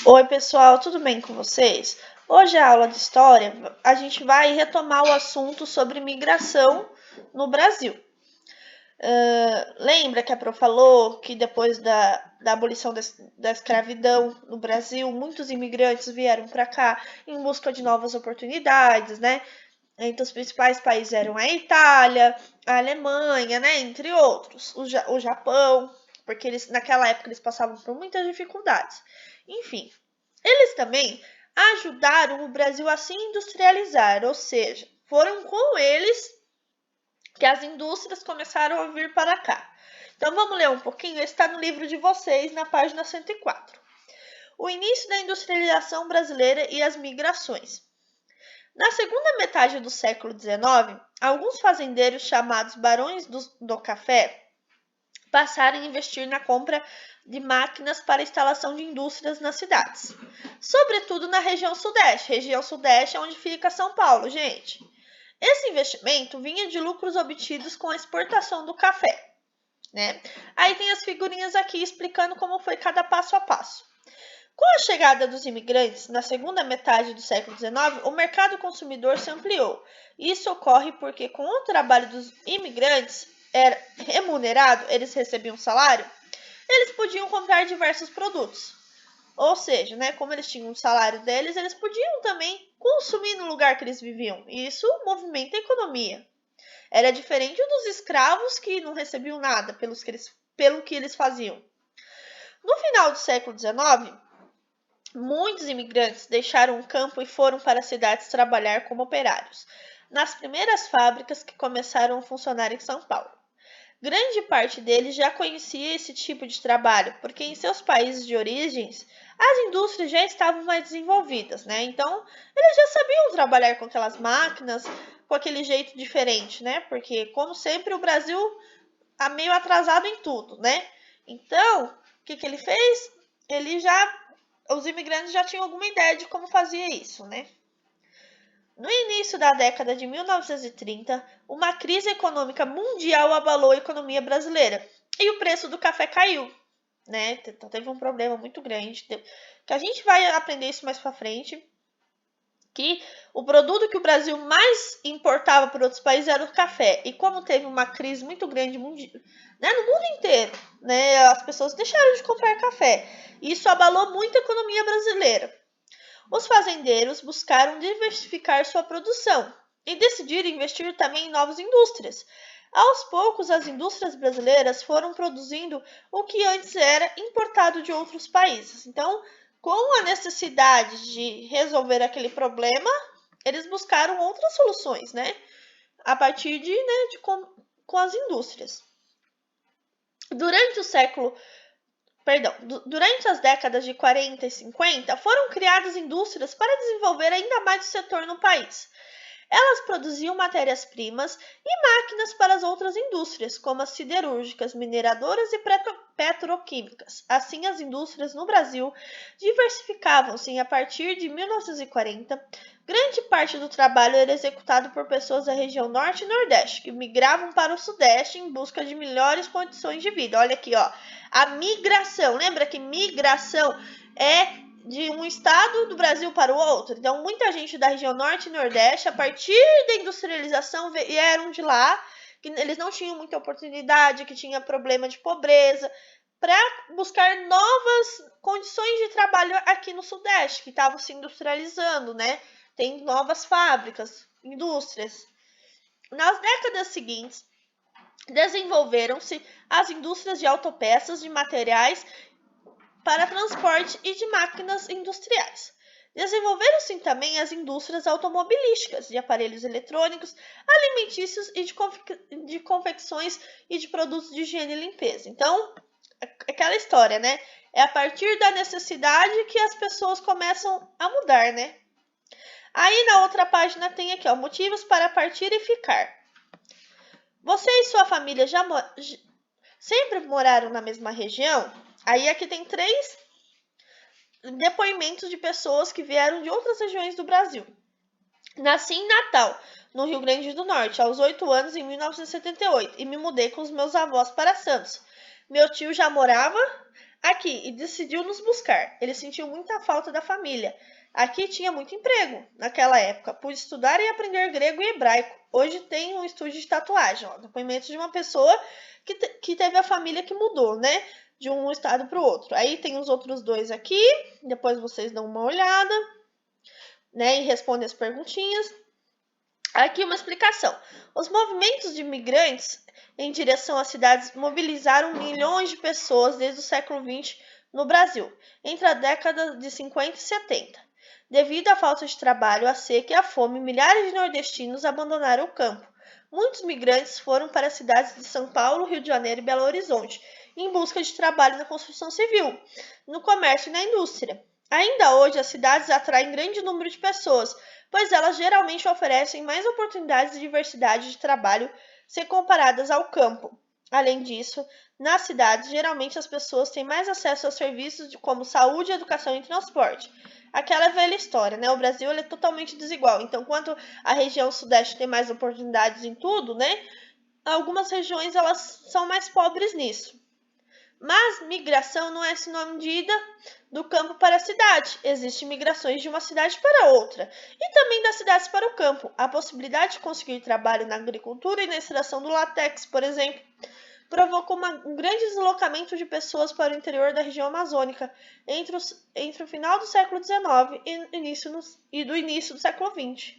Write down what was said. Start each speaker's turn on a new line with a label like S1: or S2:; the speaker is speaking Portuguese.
S1: Oi, pessoal, tudo bem com vocês? Hoje a aula de história, a gente vai retomar o assunto sobre migração no Brasil. Lembra que a Pro falou que depois da abolição da escravidão no Brasil, muitos imigrantes vieram para cá em busca de novas oportunidades, né? Entre os principais países eram a Itália, a Alemanha, né? Entre outros, o Japão, porque naquela época eles passavam por muitas dificuldades. Enfim, eles também ajudaram o Brasil a se industrializar, ou seja, foram com eles que as indústrias começaram a vir para cá. Então vamos ler um pouquinho, está no livro de vocês, na página 104. O início da industrialização brasileira e as migrações. Na segunda metade do século XIX, alguns fazendeiros chamados Barões do Café passaram a investir na compra de máquinas para instalação de indústrias nas cidades, sobretudo na região sudeste. Região sudeste é onde fica São Paulo, gente. Esse investimento vinha de lucros obtidos com a exportação do café, né? Aí tem as figurinhas aqui explicando como foi cada passo a passo. Com a chegada dos imigrantes na segunda metade do século XIX, o mercado consumidor se ampliou. Isso ocorre porque, com o trabalho dos imigrantes era remunerado, eles recebiam salário, eles podiam comprar diversos produtos. Ou seja, né, como eles tinham o salário deles, eles podiam também consumir no lugar que eles viviam. E isso movimenta a economia. Era diferente dos escravos que não recebiam nada pelo que eles faziam. No final do século XIX, muitos imigrantes deixaram o campo e foram para as cidades trabalhar como operários, nas primeiras fábricas que começaram a funcionar em São Paulo. Grande parte deles já conhecia esse tipo de trabalho, porque em seus países de origens as indústrias já estavam mais desenvolvidas, né? Então, eles já sabiam trabalhar com aquelas máquinas, com aquele jeito diferente, né? Porque, como sempre, o Brasil está meio atrasado em tudo, né? Então, o que ele fez? Os imigrantes já tinham alguma ideia de como fazia isso, né? No início da década de 1930, uma crise econômica mundial abalou a economia brasileira e o preço do café caiu, né? Então teve um problema muito grande, que a gente vai aprender isso mais para frente, que o produto que o Brasil mais importava para outros países era o café. E como teve uma crise muito grande né, no mundo inteiro, né, as pessoas deixaram de comprar café. Isso abalou muito a economia brasileira. Os fazendeiros buscaram diversificar sua produção e decidiram investir também em novas indústrias. Aos poucos, as indústrias brasileiras foram produzindo o que antes era importado de outros países. Então, com a necessidade de resolver aquele problema, eles buscaram outras soluções, né? A partir com as indústrias. Durante as décadas de 40 e 50, foram criadas indústrias para desenvolver ainda mais o setor no país. Elas produziam matérias-primas e máquinas para as outras indústrias, como as siderúrgicas, mineradoras e petroquímicas. Assim, as indústrias no Brasil diversificavam-se e, a partir de 1940, grande parte do trabalho era executado por pessoas da região Norte e Nordeste, que migravam para o Sudeste em busca de melhores condições de vida. Olha aqui, ó, a migração. Lembra que migração é de um estado do Brasil para o outro. Então, muita gente da região Norte e Nordeste, a partir da industrialização, vieram de lá, que eles não tinham muita oportunidade, que tinha problema de pobreza, para buscar novas condições de trabalho aqui no Sudeste, que estavam se industrializando, né? Tem novas fábricas, indústrias. Nas décadas seguintes, desenvolveram-se as indústrias de autopeças, de materiais para transporte e de máquinas industriais. Desenvolveram-se também as indústrias automobilísticas, de aparelhos eletrônicos, alimentícios e de confecções e de produtos de higiene e limpeza. Então, aquela história, né? É a partir da necessidade que as pessoas começam a mudar, né? Aí na outra página tem aqui, ó, motivos para partir e ficar. Você e sua família sempre moraram na mesma região? Aí aqui tem 3 depoimentos de pessoas que vieram de outras regiões do Brasil. Nasci em Natal, no Rio Grande do Norte, aos 8 anos em 1978 e me mudei com os meus avós para Santos. Meu tio já morava aqui e decidiu nos buscar. Ele sentiu muita falta da família. Aqui tinha muito emprego naquela época. Pude estudar e aprender grego e hebraico. Hoje tenho um estúdio de tatuagem. Ó, depoimento de uma pessoa que teve a família que mudou, né? De um estado para o outro. Aí tem os outros dois aqui. Depois vocês dão uma olhada, né? E respondem as perguntinhas. Aqui uma explicação. Os movimentos de imigrantes em direção às cidades mobilizaram milhões de pessoas desde o século XX no Brasil, entre a década de 50 e 70. Devido à falta de trabalho, à seca e à fome, milhares de nordestinos abandonaram o campo. Muitos migrantes foram para as cidades de São Paulo, Rio de Janeiro e Belo Horizonte, em busca de trabalho na construção civil, no comércio e na indústria. Ainda hoje, as cidades atraem grande número de pessoas, pois elas geralmente oferecem mais oportunidades e diversidade de trabalho se comparadas ao campo. Além disso, nas cidades, geralmente as pessoas têm mais acesso a serviços como saúde, educação e transporte. Aquela velha história, né? O Brasil ele é totalmente desigual. Então, enquanto a região sudeste tem mais oportunidades em tudo, né? Algumas regiões elas são mais pobres nisso. Mas migração não é sinônimo de ida do campo para a cidade. Existem migrações de uma cidade para outra e também das cidades para o campo. A possibilidade de conseguir trabalho na agricultura e na extração do látex, por exemplo, provocou um grande deslocamento de pessoas para o interior da região amazônica entre o final do século XIX e do início do século XX.